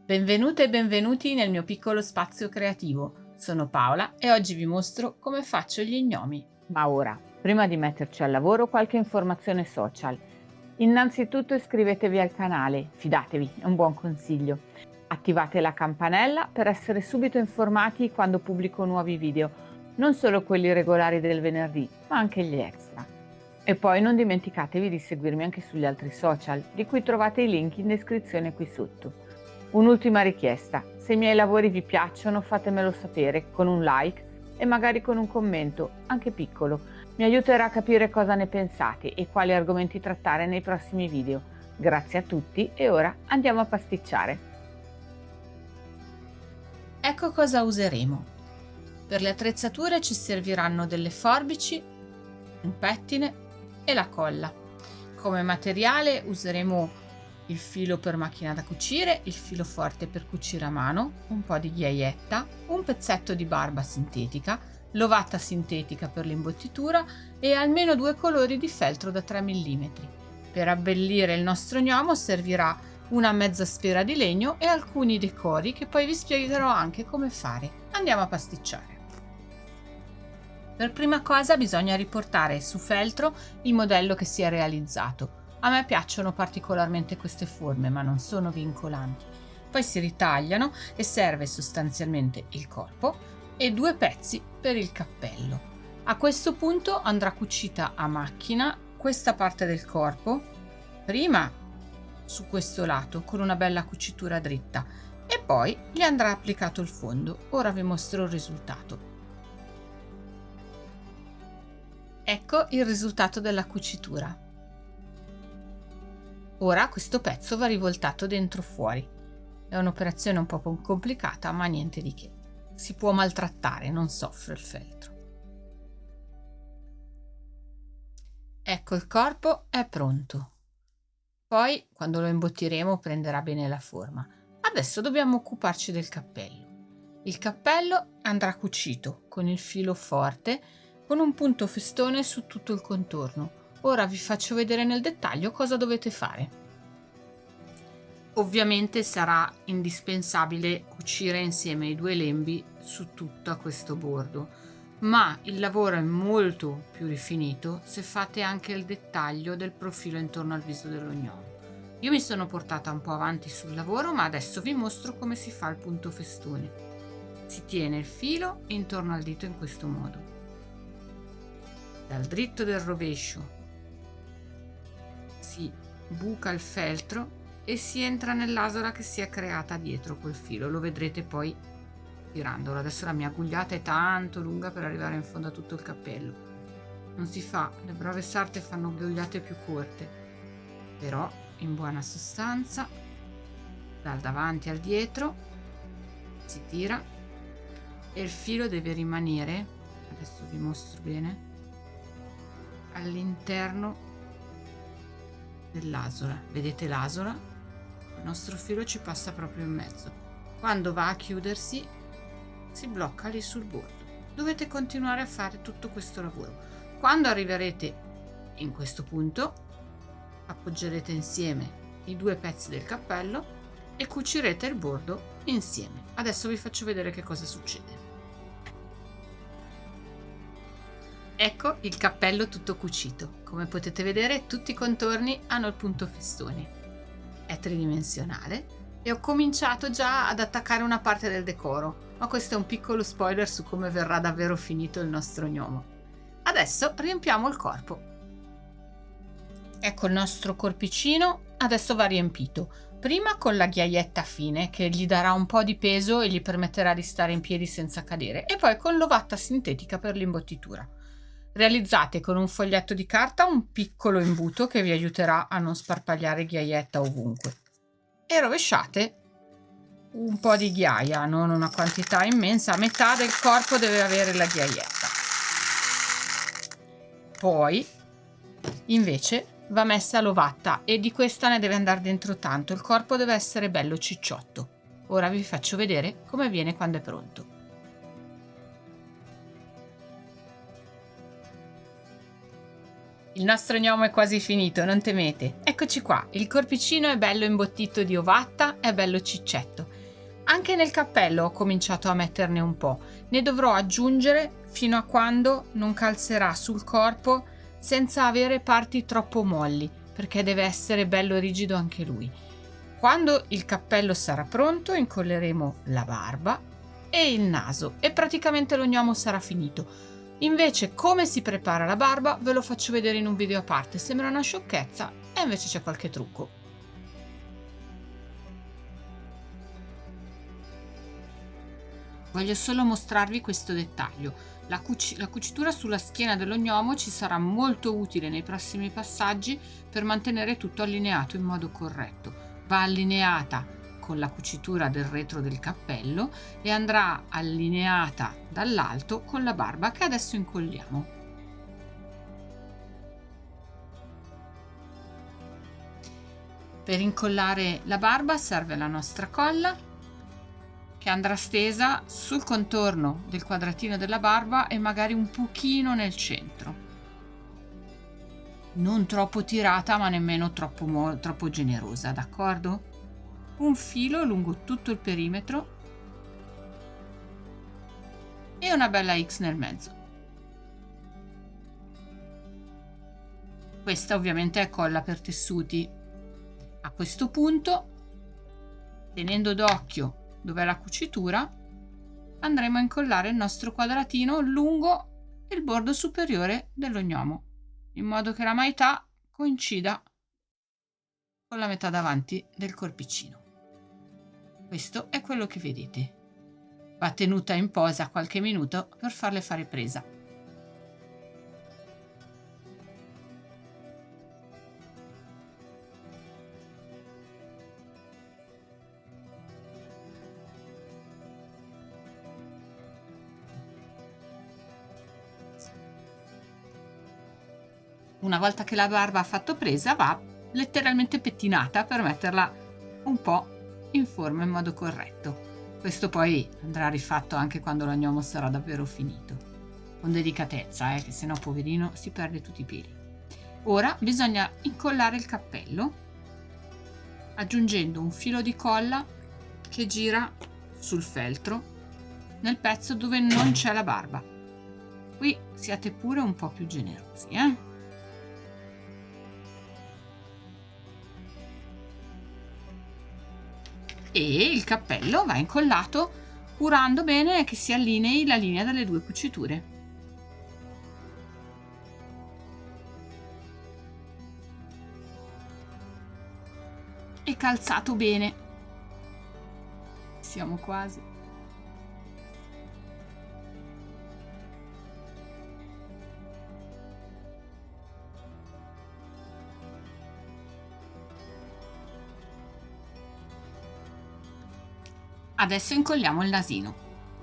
Benvenute e benvenuti nel mio piccolo spazio creativo. Sono Paola e oggi vi mostro come faccio gli gnomi. Ma ora, prima di metterci al lavoro, qualche informazione social. Innanzitutto iscrivetevi al canale, fidatevi, è un buon consiglio. Attivate la campanella per essere subito informati quando pubblico nuovi video, non solo quelli regolari del venerdì, ma anche gli extra. E poi non dimenticatevi di seguirmi anche sugli altri social, di cui trovate i link in descrizione qui sotto. Un'ultima richiesta, se i miei lavori vi piacciono fatemelo sapere con un like e magari con un commento, anche piccolo. Mi aiuterà a capire cosa ne pensate e quali argomenti trattare nei prossimi video. Grazie a tutti e ora andiamo a pasticciare. Ecco cosa useremo. Per le attrezzature ci serviranno delle forbici, un pettine e la colla. Come materiale useremo il filo per macchina da cucire, il filo forte per cucire a mano, un po' di ghiaietta, un pezzetto di barba sintetica, l'ovata sintetica per l'imbottitura e almeno 2 colori di feltro da 3 mm. Per abbellire il nostro gnomo servirà una mezza sfera di legno e alcuni decori che poi vi spiegherò anche come fare. Andiamo a pasticciare. Per prima cosa bisogna riportare su feltro il modello che si è realizzato. A me piacciono particolarmente queste forme, ma non sono vincolanti. Poi si ritagliano e serve sostanzialmente il corpo e 2 pezzi per il cappello. A questo punto andrà cucita a macchina questa parte del corpo, prima su questo lato con una bella cucitura dritta e poi gli andrà applicato il fondo. Ora vi mostro il risultato. Ecco il risultato della cucitura. Ora questo pezzo va rivoltato dentro fuori. È un'operazione un po' complicata, ma niente di che. Si può maltrattare, non soffre il feltro. Ecco, il corpo è pronto. Poi, quando lo imbottiremo, prenderà bene la forma. Adesso dobbiamo occuparci del cappello. Il cappello andrà cucito con il filo forte, con un punto festone su tutto il contorno. Ora vi faccio vedere nel dettaglio cosa dovete fare. Ovviamente sarà indispensabile cucire insieme i 2 lembi su tutto questo bordo, ma il lavoro è molto più rifinito se fate anche il dettaglio del profilo intorno al viso dello gnomo. Io mi sono portata un po' avanti sul lavoro, ma adesso vi mostro come si fa il punto festone. Si tiene il filo intorno al dito in questo modo. Dal dritto del rovescio si buca il feltro e si entra nell'asola che si è creata dietro col filo. Lo vedrete poi tirandolo. Adesso la mia agugliata è tanto lunga per arrivare in fondo a tutto il cappello. Non si fa, le brave sarte fanno agugliate più corte, però in buona sostanza dal davanti al dietro si tira e il filo deve rimanere, adesso vi mostro bene, all'interno dell'asola. Vedete l'asola? Il nostro filo ci passa proprio in mezzo. Quando va a chiudersi si blocca lì sul bordo. Dovete continuare a fare tutto questo lavoro. Quando arriverete in questo punto appoggerete insieme i 2 pezzi del cappello e cucirete il bordo insieme. Adesso vi faccio vedere che cosa succede. Ecco il cappello tutto cucito. Come potete vedere, tutti i contorni hanno il punto festone. È tridimensionale e ho cominciato già ad attaccare una parte del decoro, ma questo è un piccolo spoiler su come verrà davvero finito il nostro gnomo. Adesso riempiamo il corpo. Ecco il nostro corpicino, adesso va riempito. Prima con la ghiaietta fine che gli darà un po' di peso e gli permetterà di stare in piedi senza cadere, e poi con l'ovata sintetica per l'imbottitura. Realizzate con un foglietto di carta un piccolo imbuto che vi aiuterà a non sparpagliare ghiaietta ovunque e rovesciate un po' di ghiaia, non una quantità immensa, a metà del corpo deve avere la ghiaietta. Poi invece va messa l'ovata e di questa ne deve andare dentro tanto, il corpo deve essere bello cicciotto. Ora vi faccio vedere come viene quando è pronto. Il nostro gnomo è quasi finito, non temete. Eccoci qua, il corpicino è bello imbottito di ovata, è bello ciccetto. Anche nel cappello ho cominciato a metterne un po', ne dovrò aggiungere fino a quando non calzerà sul corpo senza avere parti troppo molli, perché deve essere bello rigido anche lui. Quando il cappello sarà pronto, incolleremo la barba e il naso e praticamente lo gnomo sarà finito. Invece come si prepara la barba ve lo faccio vedere in un video a parte, sembra una sciocchezza e invece c'è qualche trucco. Voglio solo mostrarvi questo dettaglio. La cucitura sulla schiena dello gnomo ci sarà molto utile nei prossimi passaggi per mantenere tutto allineato in modo corretto. Va allineata con la cucitura del retro del cappello e andrà allineata dall'alto con la barba che adesso incolliamo. Per incollare la barba serve la nostra colla che andrà stesa sul contorno del quadratino della barba e magari un pochino nel centro. Non troppo tirata ma nemmeno troppo generosa, d'accordo? Un filo lungo tutto il perimetro e una bella X nel mezzo. Questa ovviamente è colla per tessuti. A questo punto, tenendo d'occhio dove è la cucitura, andremo a incollare il nostro quadratino lungo il bordo superiore dello gnomo, in modo che la maità coincida con la metà davanti del corpicino. Questo è quello che vedete. Va tenuta in posa qualche minuto per farle fare presa. Una volta che la barba ha fatto presa, va letteralmente pettinata per metterla un po' in forma in modo corretto. Questo poi andrà rifatto anche quando lo gnomo sarà davvero finito, con delicatezza, che sennò poverino si perde tutti i peli. Ora bisogna incollare il cappello aggiungendo un filo di colla che gira sul feltro nel pezzo dove non c'è la barba. Qui siate pure un po' più generosi, E il cappello va incollato curando bene che si allinei la linea delle due cuciture. E calzato bene. Siamo quasi. Adesso incolliamo il nasino.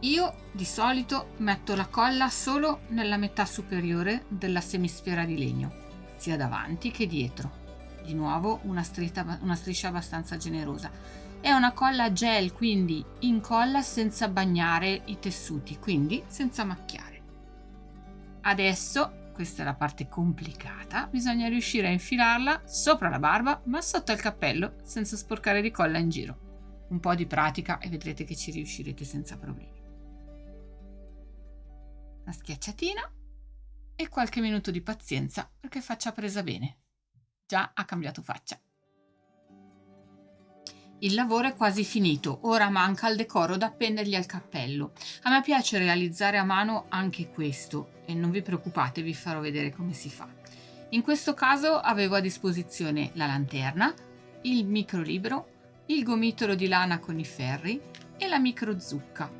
Io di solito metto la colla solo nella metà superiore della semisfera di legno, sia davanti che dietro. Di nuovo una striscia abbastanza generosa. È una colla gel, quindi incolla senza bagnare i tessuti, quindi senza macchiare. Adesso, questa è la parte complicata, bisogna riuscire a infilarla sopra la barba ma sotto il cappello senza sporcare di colla in giro. Un po' di pratica e vedrete che ci riuscirete senza problemi. Una schiacciatina e qualche minuto di pazienza perché faccia presa bene. Già ha cambiato faccia. Il lavoro è quasi finito, ora manca il decoro da appendergli al cappello. A me piace realizzare a mano anche questo e non vi preoccupate, vi farò vedere come si fa. In questo caso avevo a disposizione la lanterna, il microlibro, il gomitolo di lana con i ferri e la microzucca.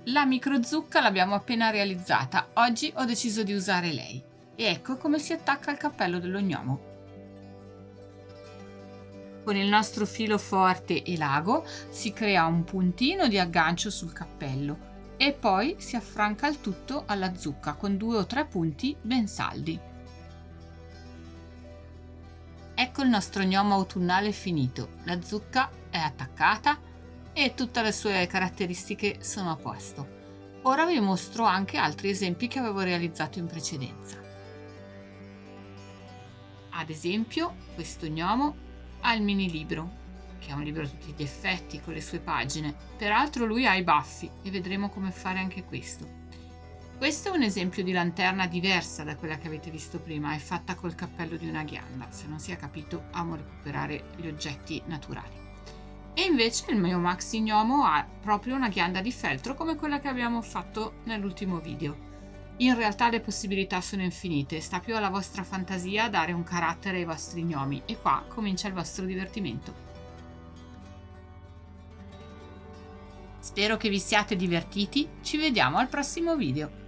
La microzucca l'abbiamo appena realizzata, oggi ho deciso di usare lei. E ecco come si attacca al cappello dello gnomo. Con il nostro filo forte e l'ago si crea un puntino di aggancio sul cappello e poi si affranca il tutto alla zucca con 2 o 3 punti ben saldi. Ecco il nostro gnomo autunnale finito, la zucca è attaccata e tutte le sue caratteristiche sono a posto. Ora vi mostro anche altri esempi che avevo realizzato in precedenza. Ad esempio, questo gnomo ha il mini libro che è un libro a tutti gli effetti con le sue pagine. Peraltro lui ha i baffi e vedremo come fare anche questo. Questo è un esempio di lanterna diversa da quella che avete visto prima, è fatta col cappello di una ghianda. Se non si è capito, amo recuperare gli oggetti naturali. E invece il mio maxi gnomo ha proprio una ghianda di feltro come quella che abbiamo fatto nell'ultimo video. In realtà le possibilità sono infinite, sta più alla vostra fantasia dare un carattere ai vostri gnomi e qua comincia il vostro divertimento. Spero che vi siate divertiti, ci vediamo al prossimo video.